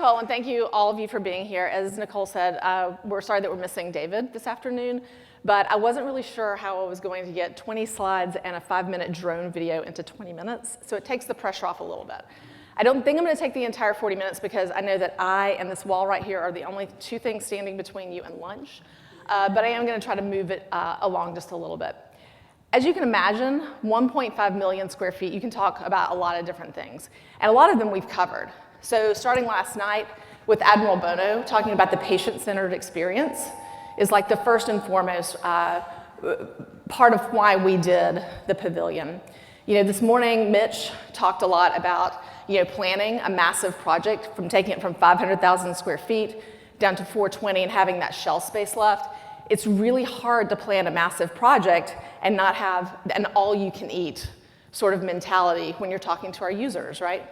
Nicole, and thank you all of you for being here. As Nicole said, we're sorry that we're missing David this afternoon, but I wasn't really sure how I was going to get 20 slides and a 5-minute drone video into 20 minutes, so it takes the pressure off a little bit. I don't think I'm going to take the entire 40 minutes because I know that I and this wall right here are the only two things standing between you and lunch, but I am going to try to move it along just a little bit. As you can imagine, 1.5 million square feet, you can talk about a lot of different things, and a lot of them we've covered. So starting last night with Admiral Bono, talking about the patient-centered experience is like the first and foremost part of why we did the Pavilion. You know, this morning, Mitch talked a lot about, planning a massive project, from taking it from 500,000 square feet down to 420 and having that shell space left. It's really hard to plan a massive project and not have an all-you-can-eat sort of mentality when you're talking to our users, right?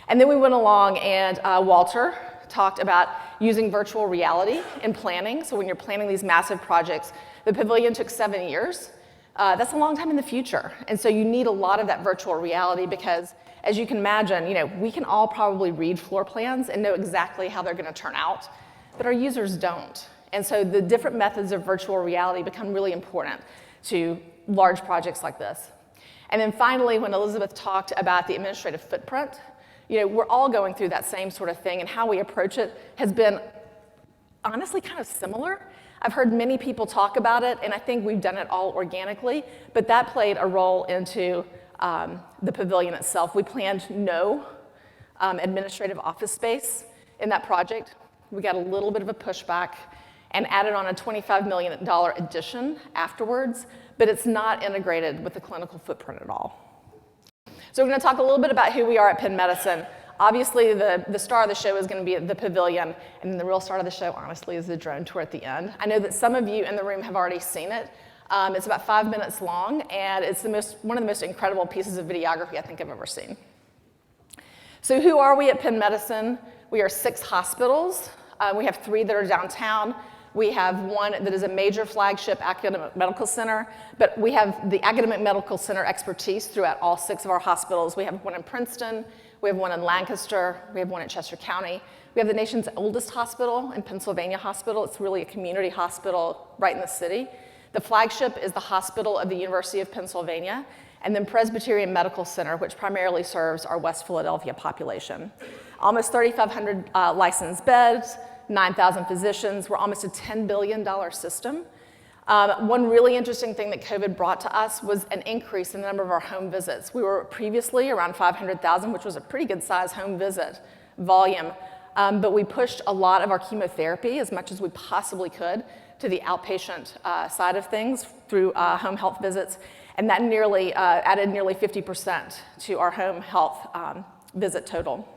And then we went along and Walter talked about using virtual reality in planning. So when you're planning these massive projects, the Pavilion took 7 years. That's a long time in the future. And so you need a lot of that virtual reality because, as you can imagine, we can all probably read floor plans and know exactly how they're going to turn out, but our users don't. And so the different methods of virtual reality become really important to large projects like this. And then finally, when Elizabeth talked about the administrative footprint, we're all going through that same sort of thing, and how we approach it has been honestly kind of similar. I've heard many people talk about it, and I think we've done it all organically, but that played a role into the Pavilion itself. We planned no administrative office space in that project. We got a little bit of a pushback and added on a $25 million addition afterwards, but it's not integrated with the clinical footprint at all. So we're going to talk a little bit about who we are at Penn Medicine. Obviously, the star of the show is going to be the Pavilion, and the real star of the show, honestly, is the drone tour at the end. I know that some of you in the room have already seen it. It's about 5 minutes long, and it's one of the most incredible pieces of videography I think I've ever seen. So who are we at Penn Medicine? We are 6 hospitals. We have 3 that are downtown. We have 1 that is a major flagship academic medical center, but we have the academic medical center expertise throughout all 6 of our hospitals. We have 1 in Princeton, we have 1 in Lancaster, we have 1 in Chester County. We have the nation's oldest hospital in Pennsylvania Hospital. It's really a community hospital right in the city. The flagship is the Hospital of the University of Pennsylvania, and then Presbyterian Medical Center, which primarily serves our West Philadelphia population. Almost 3,500 licensed beds, 9,000 physicians. We're almost a $10 billion system. One really interesting thing that COVID brought to us was an increase in the number of our home visits. We were previously around 500,000, which was a pretty good size home visit volume, but we pushed a lot of our chemotherapy as much as we possibly could to the outpatient side of things through home health visits, and that added nearly 50% to our home health visit total.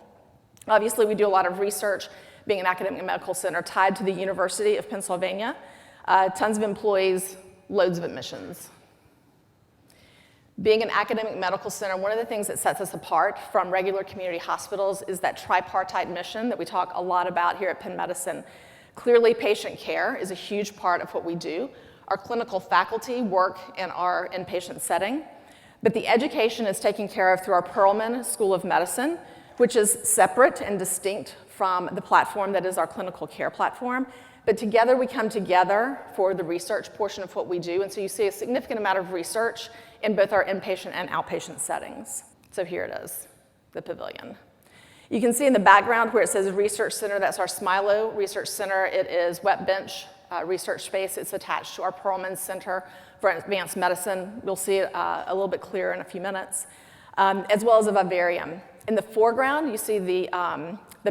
Obviously, we do a lot of research, being an academic medical center tied to the University of Pennsylvania. Tons of employees, loads of admissions. Being an academic medical center, one of the things that sets us apart from regular community hospitals is that tripartite mission that we talk a lot about here at Penn Medicine. Clearly, patient care is a huge part of what we do. Our clinical faculty work in our inpatient setting, but the education is taken care of through our Perelman School of Medicine, which is separate and distinct from the platform that is our clinical care platform. But together we come together for the research portion of what we do, and so you see a significant amount of research in both our inpatient and outpatient settings. So here it is, the Pavilion. You can see in the background where it says Research Center, that's our Smilo Research Center. It is wet bench research space. It's attached to our Perelman Center for Advanced Medicine. You'll see it a little bit clearer in a few minutes, as well as a vivarium. In the foreground, you see the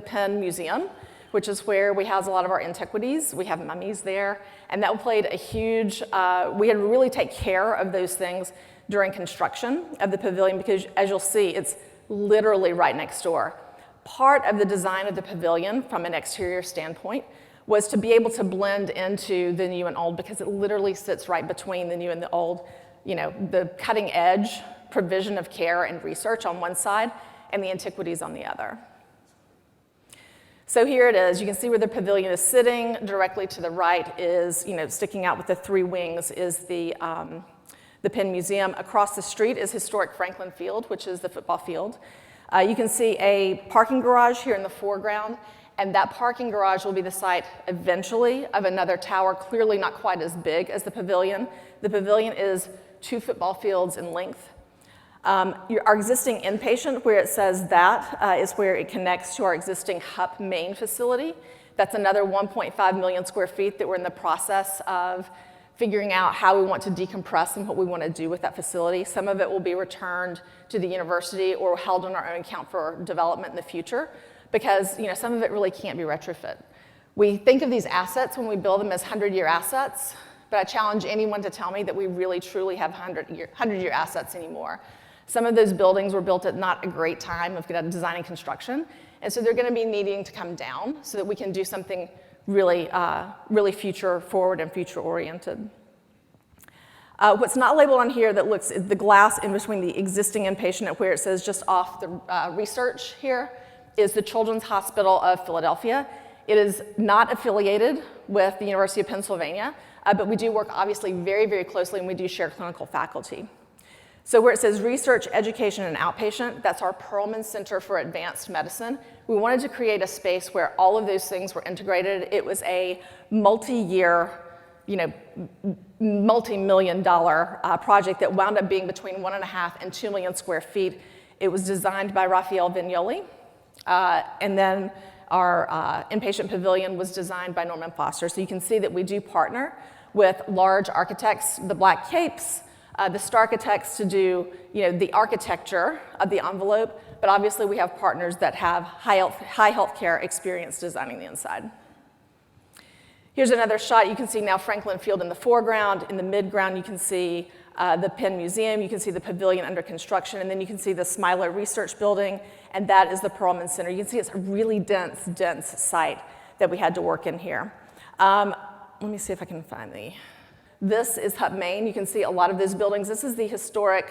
Penn Museum, which is where we house a lot of our antiquities. We have mummies there, and that played a huge, we had to really take care of those things during construction of the Pavilion because, as you'll see, it's literally right next door. Part of the design of the Pavilion from an exterior standpoint was to be able to blend into the new and old because it literally sits right between the new and the old, the cutting edge provision of care and research on one side and the antiquities on the other. So here it is. You can see where the Pavilion is sitting. Directly to the right is, sticking out with the 3 wings is the Penn Museum. Across the street is historic Franklin Field, which is the football field. You can see a parking garage here in the foreground, and that parking garage will be the site eventually of another tower, clearly not quite as big as the Pavilion. The Pavilion is 2 football fields in length. Our existing inpatient, where it says that, is where it connects to our existing HUP main facility. That's another 1.5 million square feet that we're in the process of figuring out how we want to decompress and what we want to do with that facility. Some of it will be returned to the university or held on our own account for development in the future, because some of it really can't be retrofit. We think of these assets when we build them as 100-year assets, but I challenge anyone to tell me that we really truly have 100-year assets anymore. Some of those buildings were built at not a great time of designing construction, and so they're going to be needing to come down so that we can do something really, really future forward and future oriented. What's not labeled on here that looks is the glass in between the existing inpatient and where it says just off the research here is the Children's Hospital of Philadelphia. It is not affiliated with the University of Pennsylvania, but we do work obviously very, very closely, and we do share clinical faculty. So where it says research, education, and outpatient, that's our Perlman Center for Advanced Medicine. We wanted to create a space where all of those things were integrated. It was a multi-year, multi-million-dollar project that wound up being between 1.5 and 2 million square feet. It was designed by Raphael Vignoli, and then our inpatient pavilion was designed by Norman Foster. So you can see that we do partner with large architects, the Black Capes, the Starchitects to do the architecture of the envelope, but obviously we have partners that have high healthcare experience designing the inside. Here's another shot. You can see now Franklin Field in the foreground. In the midground, you can see the Penn Museum. You can see the Pavilion under construction, and then you can see the Smiler Research Building, and that is the Perlman Center. You can see it's a really dense site that we had to work in here. Let me see if I can find the... This is HUP Main. You can see a lot of those buildings. This is the historic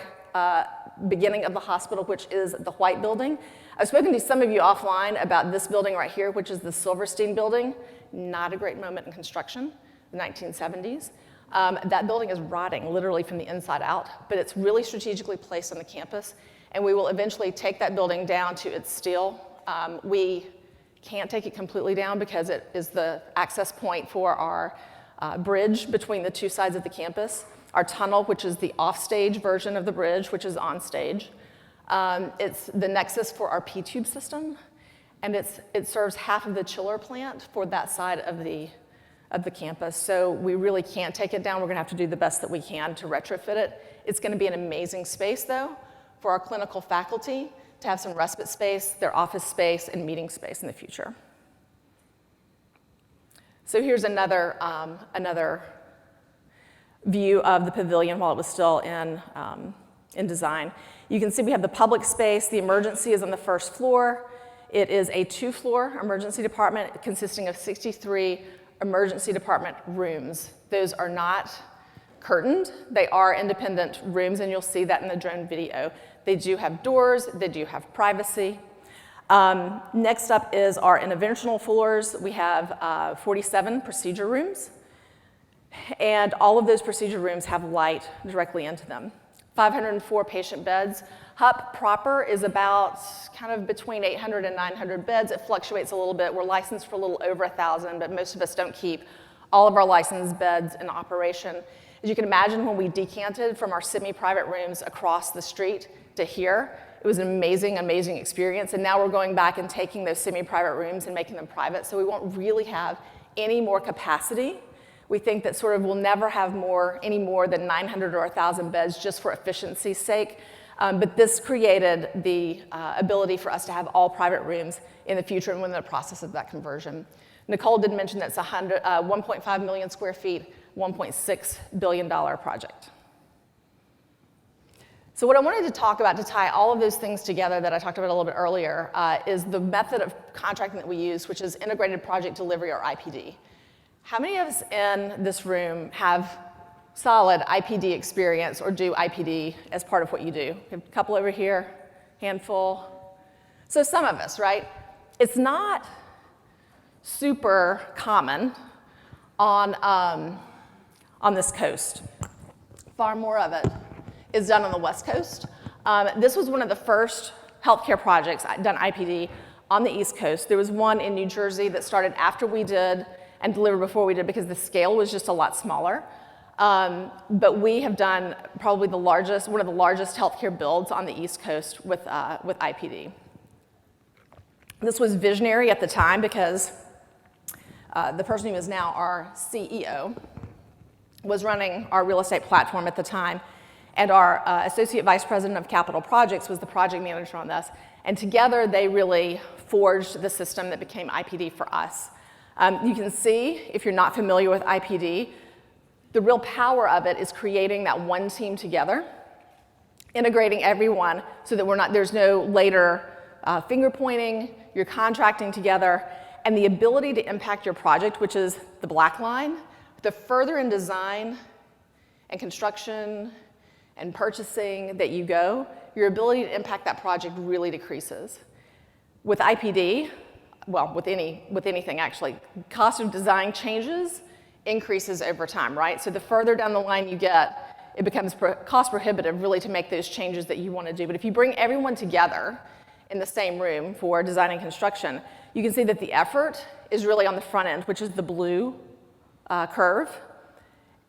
beginning of the hospital, which is the White Building. I've spoken to some of you offline about this building right here, which is the Silverstein Building. Not a great moment in construction, the 1970s. That building is rotting literally from the inside out, but it's really strategically placed on the campus, and we will eventually take that building down to its steel. We can't take it completely down because it is the access point for our bridge between the 2 sides of the campus, our tunnel, which is the offstage version of the bridge, which is on stage. It's the nexus for our P-tube system, and it serves half of the chiller plant for that side of the campus. So we really can't take it down. We're going to have to do the best that we can to retrofit it. It's going to be an amazing space, though, for our clinical faculty to have some respite space, their office space, and meeting space in the future. So here's another view of the Pavilion while it was still in design. You can see we have the public space. The emergency is on the first floor. It is a 2-floor emergency department consisting of 63 emergency department rooms. Those are not curtained. They are independent rooms, and you'll see that in the drone video. They do have doors. They do have privacy. Next up is our interventional floors. We have 47 procedure rooms, and all of those procedure rooms have light directly into them. 504 patient beds. HUP proper is about kind of between 800 and 900 beds. It fluctuates a little bit. We're licensed for a little over 1,000, but most of us don't keep all of our licensed beds in operation. As you can imagine, when we decanted from our semi-private rooms across the street to here, it was an amazing, amazing experience, and now we're going back and taking those semi-private rooms and making them private, so we won't really have any more capacity. We think that sort of we'll never have any more than 900 or 1,000 beds just for efficiency's sake, but this created the ability for us to have all private rooms in the future, and we're in the process of that conversion. Nicole did mention that's 1.5 million square feet, $1.6 billion project. So what I wanted to talk about to tie all of those things together that I talked about a little bit earlier is the method of contracting that we use, which is integrated project delivery, or IPD. How many of us in this room have solid IPD experience or do IPD as part of what you do? A couple over here, handful. So some of us, right? It's not super common on this coast. Far more of it is done on the West Coast. This was one of the first healthcare projects done IPD on the East Coast. There was one in New Jersey that started after we did and delivered before we did because the scale was just a lot smaller. But we have done probably one of the largest healthcare builds on the East Coast with IPD. This was visionary at the time because the person who is now our CEO was running our real estate platform at the time, and our Associate Vice President of Capital Projects was the project manager on this. And together, they really forged the system that became IPD for us. You can see, if you're not familiar with IPD, the real power of it is creating that one team together, integrating everyone so that there's no later finger pointing, you're contracting together, and the ability to impact your project, which is the black line. The further in design and construction and purchasing that you go, your ability to impact that project really decreases. With IPD, well, with anything actually, cost of design changes, increases over time, right? So the further down the line you get, it becomes cost prohibitive really to make those changes that you want to do. But if you bring everyone together in the same room for design and construction, you can see that the effort is really on the front end, which is the blue curve,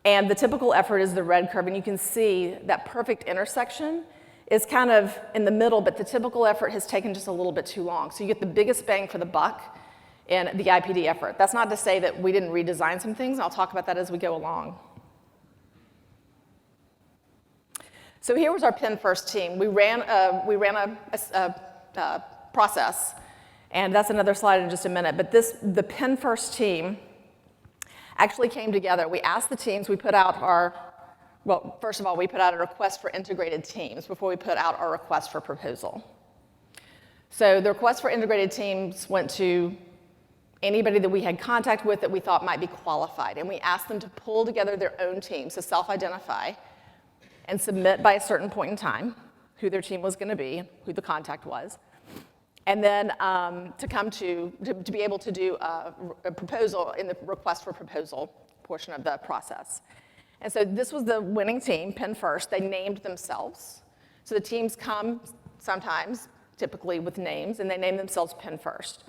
and the typical effort is the red curve, and you can see that perfect intersection is kind of in the middle, but the typical effort has taken just a little bit too long. So you get the biggest bang for the buck in the IPD effort. That's not to say that we didn't redesign some things, and I'll talk about that as we go along. So here was our Penn First team. We ran a process, and that's another slide in just a minute, but the Penn First team actually came together. We asked the teams, we put out first of all, we put out a request for integrated teams before we put out our request for proposal. So the request for integrated teams went to anybody that we had contact with that we thought might be qualified, and we asked them to pull together their own teams, to self-identify and submit by a certain point in time who their team was going to be, who the contact was, and then to be able to do a proposal in the request for proposal portion of the process. And so this was the winning team, Penn First. They named themselves. So the teams come sometimes, typically with names, and they name themselves Penn First.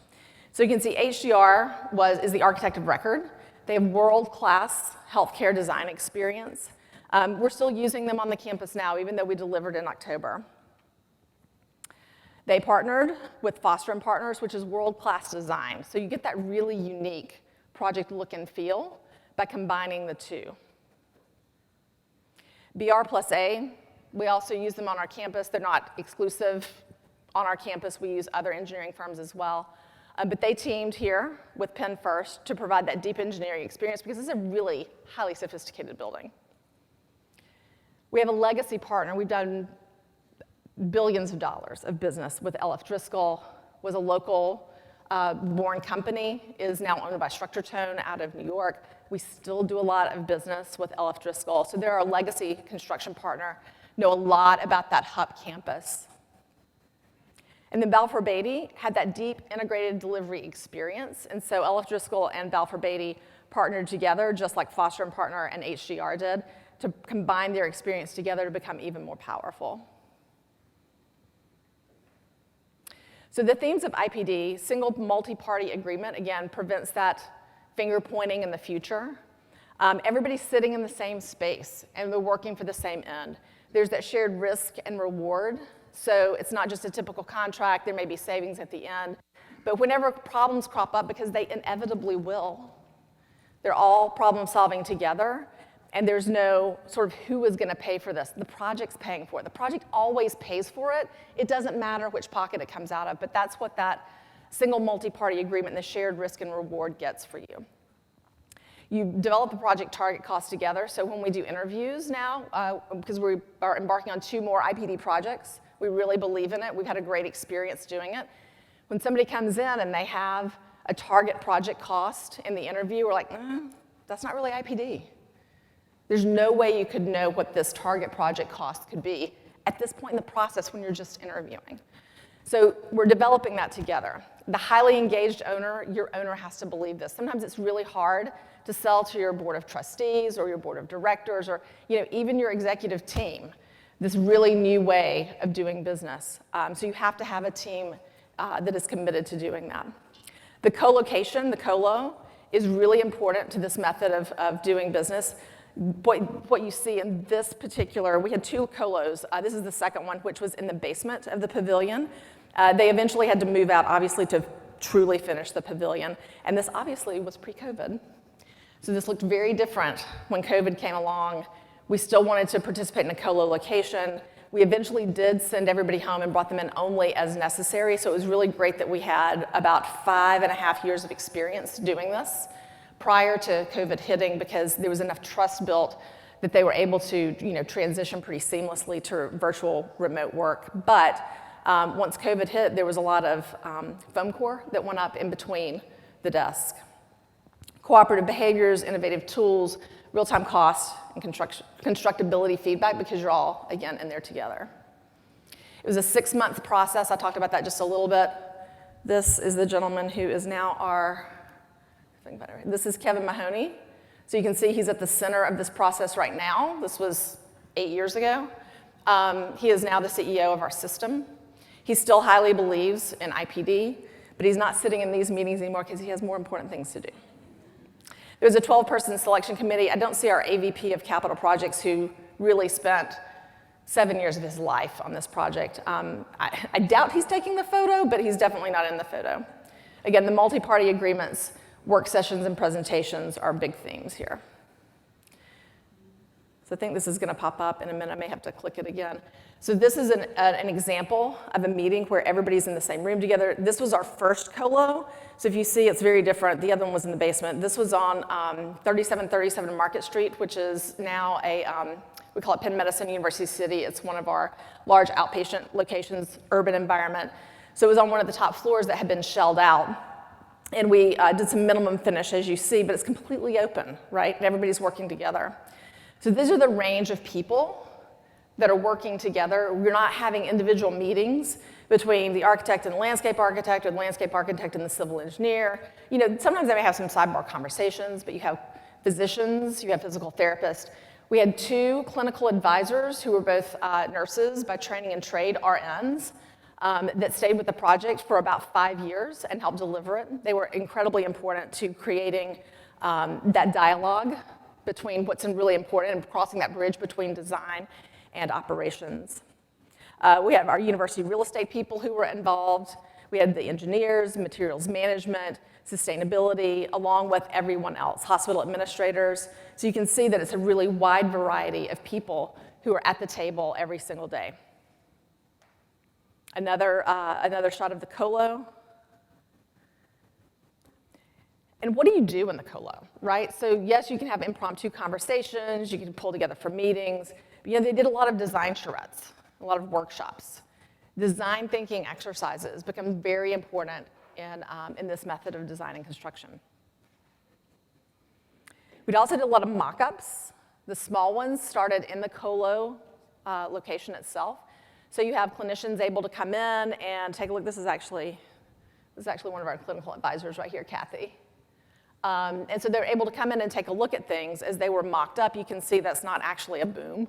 So you can see HDR is the architect of record. They have world-class healthcare design experience. We're still using them on the campus now, even though we delivered in October. They partnered with Foster & Partners, which is world-class design. So you get that really unique project look and feel by combining the two. BR+A, we also use them on our campus. They're not exclusive on our campus. We use other engineering firms as well. But they teamed here with Penn First to provide that deep engineering experience because this is a really highly sophisticated building. We have a legacy partner. We've done billions of dollars of business with LF Driscoll, was a local born company, is now owned by Structurtone out of New York. We still do a lot of business with LF Driscoll. So they're our legacy construction partner, know a lot about that hub campus. And then Balfour Beatty had that deep integrated delivery experience. And so LF Driscoll and Balfour Beatty partnered together, just like Foster & Partner and HDR did, to combine their experience together to become even more powerful. So the themes of IPD, single multi-party agreement, again, prevents that finger pointing in the future. Everybody's sitting in the same space, and they're working for the same end. There's that shared risk and reward, so it's not just a typical contract. There may be savings at the end, but whenever problems crop up, because they inevitably will, they're all problem solving together, and there's no sort of who is going to pay for this. The project's paying for it. The project always pays for it. It doesn't matter which pocket it comes out of, but that's what that single multi-party agreement and the shared risk and reward gets for you. You develop a project target cost together, so when we do interviews now, because we are embarking on 2 more IPD projects, we really believe in it. We've had a great experience doing it. When somebody comes in and they have a target project cost in the interview, we're like, that's not really IPD. There's no way you could know what this target project cost could be at this point in the process when you're just interviewing. So we're developing that together. The highly engaged owner, your owner has to believe this. Sometimes it's really hard to sell to your board of trustees or your board of directors or even your executive team. this really new way of doing business. So you have to have a team that is committed to doing that. The co-location, the colo, is really important to this method of doing business. What you see in this particular, we had 2 colos. This is the second one, which was in the basement of the Pavilion. They eventually had to move out, obviously, to truly finish the Pavilion. And this obviously was pre-COVID. So this looked very different when COVID came along. We still wanted to participate in a colo location. We eventually did send everybody home and brought them in only as necessary. So it was really great that we had about 5.5 years of experience doing this prior to COVID hitting, because there was enough trust built that they were able to, transition pretty seamlessly to virtual remote work. But once COVID hit, there was a lot of foam core that went up in between the desk. Cooperative behaviors, innovative tools, real-time cost, and constructability feedback, because you're all, again, in there together. It was a 6-month process. I talked about that just a little bit. This is the gentleman who is now this is Kevin Mahoney. So you can see he's at the center of this process right now. This was 8 years ago. He is now the CEO of our system. He still highly believes in IPD, but he's not sitting in these meetings anymore because he has more important things to do. There was a 12-person selection committee. I don't see our AVP of capital projects, who really spent 7 years of his life on this project. I doubt he's taking the photo, but he's definitely not in the photo. Again, the multi-party agreements, work sessions, and presentations are big themes here. So I think this is going to pop up in a minute. I may have to click it again. So this is an example of a meeting where everybody's in the same room together. This was our first colo. So if you see, it's very different. The other one was in the basement. This was on 3737 Market Street, which is now we call it Penn Medicine, University City. It's one of our large outpatient locations, urban environment. So it was on one of the top floors that had been shelled out. And we did some minimum finish, as you see, but it's completely open, right? And everybody's working together. So these are the range of people that are working together. We're not having individual meetings between the architect and the landscape architect, or the landscape architect and the civil engineer. Sometimes they may have some sidebar conversations, but you have physicians, you have physical therapists. We had 2 clinical advisors who were both nurses by training and trade, RNs, that stayed with the project for about 5 years and helped deliver it. They were incredibly important to creating that dialogue between what's really important and crossing that bridge between design and operations. We have our university real estate people who were involved. We had the engineers, materials management, sustainability, along with everyone else, hospital administrators. So you can see that it's a really wide variety of people who are at the table every single day. Another shot of the colo. And what do you do in the colo, right? So yes, you can have impromptu conversations, you can pull together for meetings. But, they did a lot of design charrettes, a lot of workshops. Design thinking exercises become very important in this method of design and construction. We also did a lot of mock-ups. The small ones started in the colo location itself. So you have clinicians able to come in and take a look. This is actually one of our clinical advisors right here, Kathy. And so they're able to come in and take a look at things as they were mocked up. You can see that's not actually a boom,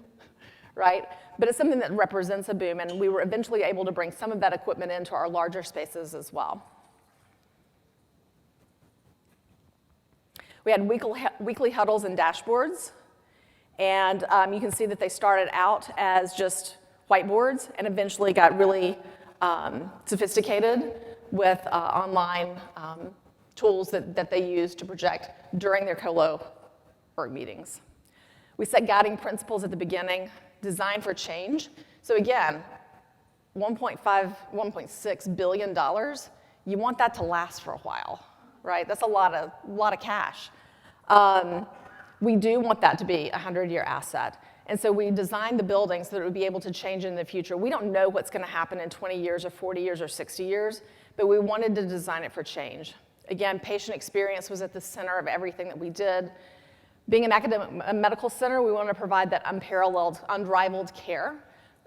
right? But it's something that represents a boom, and we were eventually able to bring some of that equipment into our larger spaces as well. We had weekly huddles and dashboards, and you can see that they started out as just whiteboards and eventually got really sophisticated with online tools that they use to project during their colo org meetings. We set guiding principles at the beginning, design for change. So again, $1.6 billion, you want that to last for a while, right? That's a lot of cash. We do want that to be a 100-year asset. And so we designed the building so that it would be able to change in the future. We don't know what's going to happen in 20 years or 40 years or 60 years, but we wanted to design it for change. Again, patient experience was at the center of everything that we did. Being an academic medical center, we want to provide that unparalleled, unrivaled care.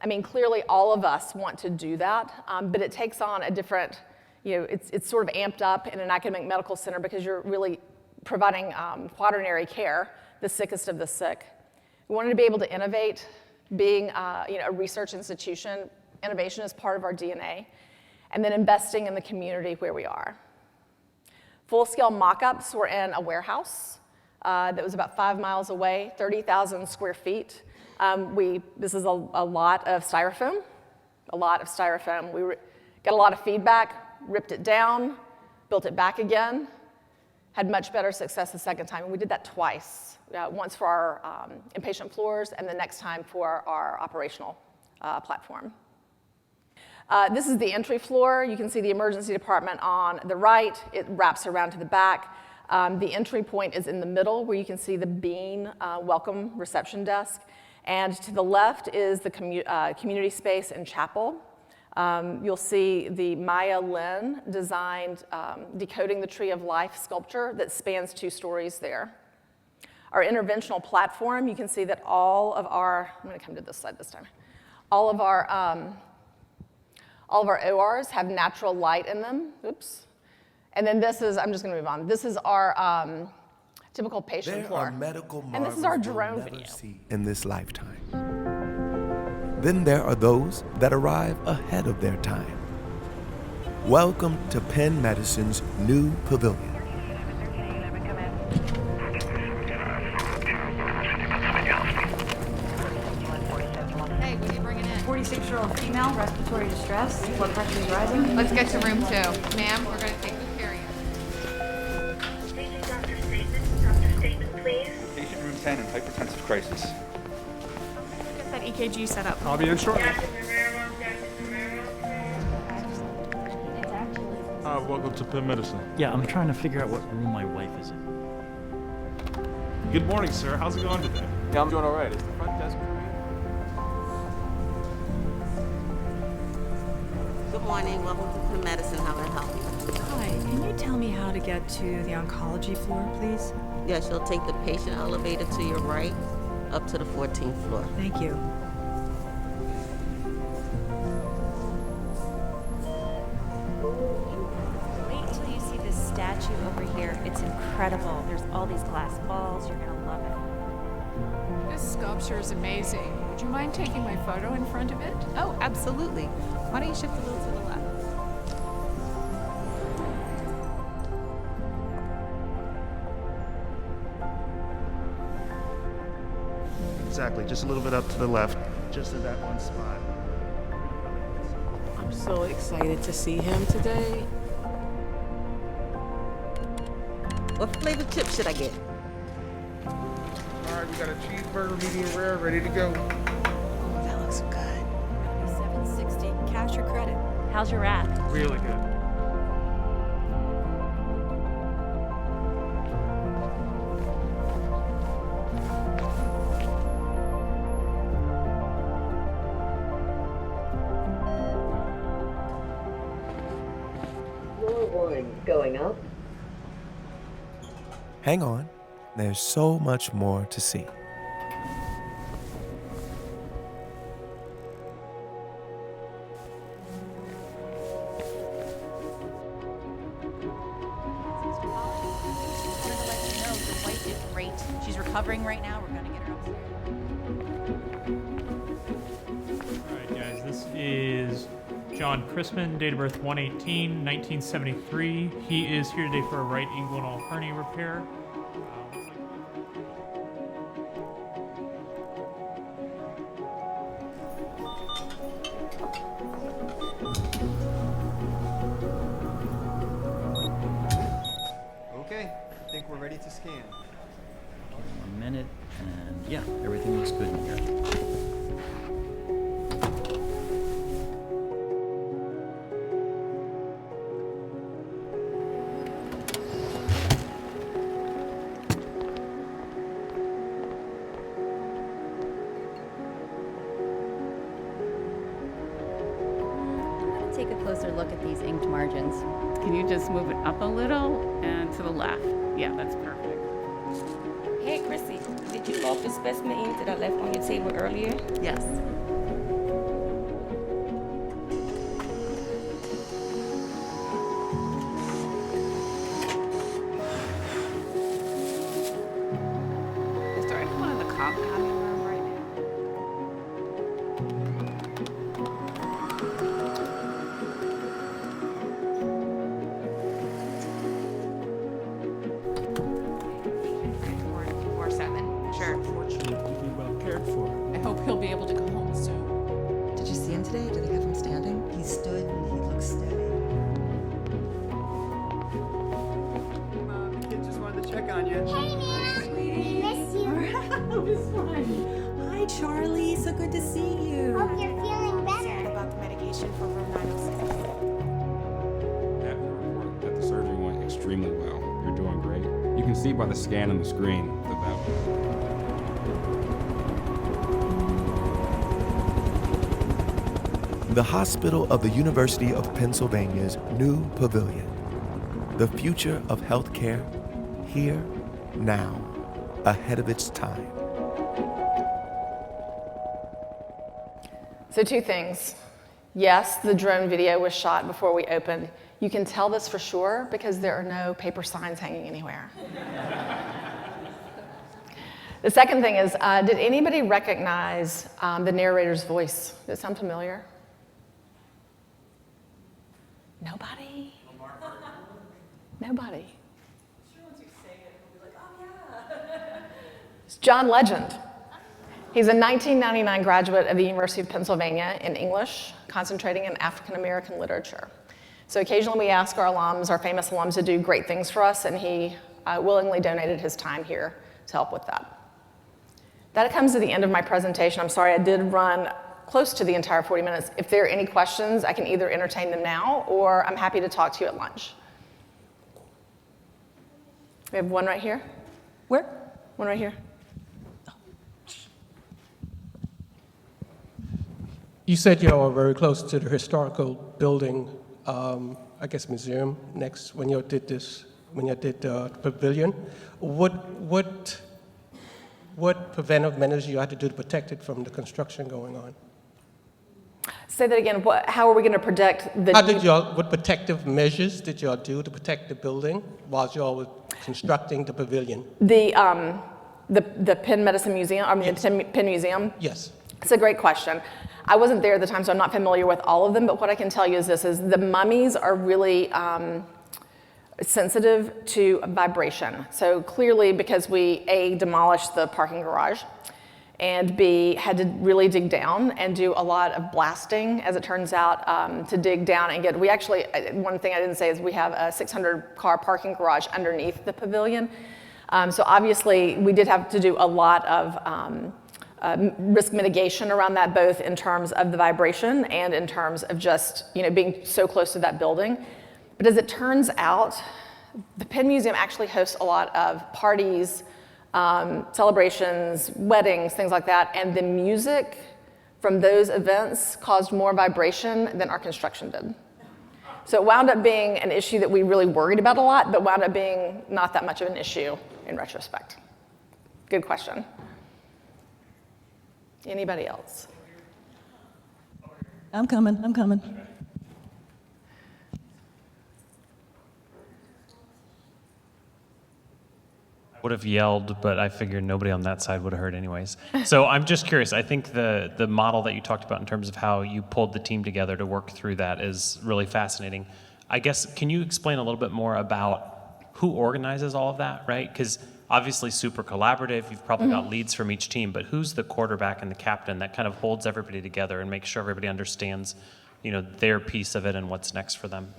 I mean, clearly all of us want to do that, but it takes on a different, it's sort of amped up in an academic medical center because you're really providing quaternary care, the sickest of the sick. We wanted to be able to innovate Being a research institution, innovation is part of our DNA, and then investing in the community where we are. Full-scale mock-ups were in a warehouse that was about 5 miles away, 30,000 square feet. This is a lot of styrofoam, We got a lot of feedback, ripped it down, built it back again, had much better success the second time, and we did that twice. Once for our inpatient floors, and the next time for our operational platform. This is the entry floor. You can see the emergency department on the right. It wraps around to the back. The entry point is in the middle, where you can see the Bean welcome reception desk. And to the left is the community space and chapel. You'll see the Maya Lin designed Decoding the Tree of Life sculpture that spans 2 stories there. Our interventional platform, you can see that all of our, I'm going to come to this side this time, all of our ORs have natural light in them. Oops. And then this is, I'm just going to move on. This is our typical patient floor. There are medical and this is our marvels drone we'll never video. see in this lifetime. Then there are those that arrive ahead of their time. Welcome to Penn Medicine's new Pavilion. Hey, what are you bringing in? 46-year-old female, respiratory distress, blood pressure is rising. Let's get to room 2. Ma'am, we're going to take good care of you. Speaking Dr. Statement. Dr. Statement, please. Patient room 10 in hypertensive crisis. Get that EKG set up. I'll be in shortly. Welcome to Penn Medicine. Yeah, I'm trying to figure out what room my wife is in. Good morning, sir. How's it going today? Yeah, I'm doing all right. Is the front desk for you? Good morning. Welcome to Penn Medicine. How can I help you? Hi, can you tell me how to get to the oncology floor, please? Yes, you'll take the patient elevator to your right up to the 14th floor. Thank you. Wait till you see this statue over here. It's incredible. There's all these glass balls. You're gonna love it. This sculpture is amazing. Would you mind taking my photo in front of it? Oh, absolutely. Why don't you shift a little to the left? Exactly. Just a little bit up to the left, just in that one spot. I'm so excited to see him today. What flavor chip should I get? All right, we got a cheeseburger, medium rare, ready to go. Oh, that looks good. $760, cash or credit? How's your rat? Really good. Floor 1 going up. Hang on, there's so much more to see. We're gonna let you know your wife is great. She's recovering right now. We're gonna get her upstairs. All right, guys, this is John Chrisman, date of birth 1/18/1973. He is here today for a right inguinal hernia repair. Okay, I think we're ready to scan. 1 minute, and yeah, everything looks good in here. Take a closer look at these inked margins. Can you just move it up a little and to the left? Yeah, that's perfect. Hey, Chrissy, did you load the specimen ink that I left on your table earlier? Yes. Is there anyone in the compounding room right now? he'll be able to go home soon. Did you see him today? Did they have him standing? He stood and he looked steady. The kids just wanted to check on you. Hey, Nana. We miss you. It was fun. Hi, Charlie. So good to see you. Hope you're feeling better. About the medication for room 906. Happy to report that the surgery went extremely well. You're doing great. You can see by the scan on the screen the valve. The hospital of the University of Pennsylvania's new Pavilion. The future of healthcare, here, now, ahead of its time. So 2 things. Yes, the drone video was shot before we opened. You can tell this for sure because there are no paper signs hanging anywhere. The second thing is, did anybody recognize the narrator's voice? Does it sound familiar? Nobody? Nobody. It's John Legend. He's a 1999 graduate of the University of Pennsylvania in English, concentrating in African American literature. So occasionally we ask our alums, our famous alums, to do great things for us, and he willingly donated his time here to help with that. That comes to the end of my presentation. I'm sorry, I did run close to the entire 40 minutes. If there are any questions, I can either entertain them now, or I'm happy to talk to you at lunch. We have one right here. Where? One right here. You said you are very close to the historical building, I guess museum next when you did the pavilion. What preventive measures you had to do to protect it from the construction going on? Say that again. How are we going to protect the? What protective measures did y'all do to protect the building while y'all were constructing the pavilion? The Penn Medicine Museum. I mean, the Penn Museum. Yes. It's a great question. I wasn't there at the time, so I'm not familiar with all of them. But what I can tell you is this: is the mummies are really sensitive to vibration. So clearly, because we A, demolished the parking garage, and B, had to really dig down and do a lot of blasting, as it turns out, to dig down and get, we actually, one thing I didn't say is we have a 600-car parking garage underneath the pavilion. So obviously, we did have to do a lot of risk mitigation around that, both in terms of the vibration and in terms of just, being so close to that building. But as it turns out, the Penn Museum actually hosts a lot of parties, celebrations, weddings, things like that, and the music from those events caused more vibration than our construction did. So it wound up being an issue that we really worried about a lot, but wound up being not that much of an issue in retrospect. Good question. Anybody else? I'm coming. Would have yelled, but I figured nobody on that side would have heard anyways. So I'm just curious. I think the model that you talked about in terms of how you pulled the team together to work through that is really fascinating. I guess, can you explain a little bit more about who organizes all of that, right? Because obviously super collaborative, you've probably got leads from each team, but who's the quarterback and the captain that kind of holds everybody together and makes sure everybody understands, their piece of it and what's next for them?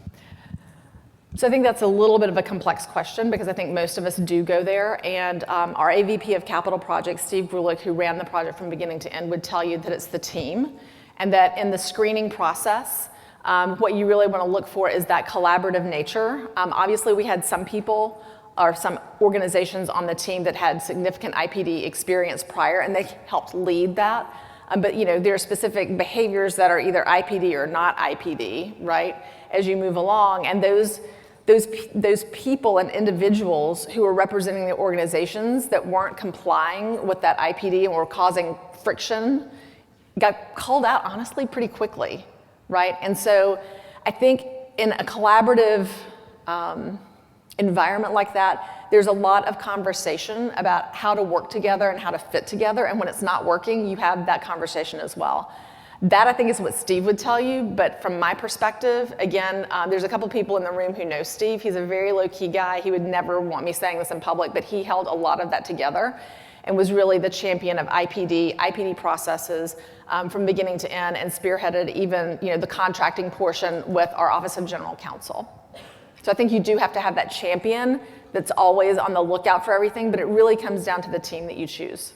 So I think that's a little bit of a complex question because I think most of us do go there. And our AVP of Capital Projects, Steve Grulich, who ran the project from beginning to end, would tell you that it's the team and that in the screening process, what you really want to look for is that collaborative nature. Obviously, we had some people or some organizations on the team that had significant IPD experience prior, and they helped lead that. But there are specific behaviors that are either IPD or not IPD, right, as you move along. And those people and individuals who were representing the organizations that weren't complying with that IPD and were causing friction got called out, honestly, pretty quickly, right? And so I think in a collaborative environment like that, there's a lot of conversation about how to work together and how to fit together. And when it's not working, you have that conversation as well. That, I think, is what Steve would tell you. But from my perspective, again, there's a couple people in the room who know Steve. He's a very low-key guy. He would never want me saying this in public, but he held a lot of that together. and was really the champion of IPD processes from beginning to end, and spearheaded even the contracting portion with our Office of General Counsel. So I think you do have to have that champion that's always on the lookout for everything, but it really comes down to the team that you choose.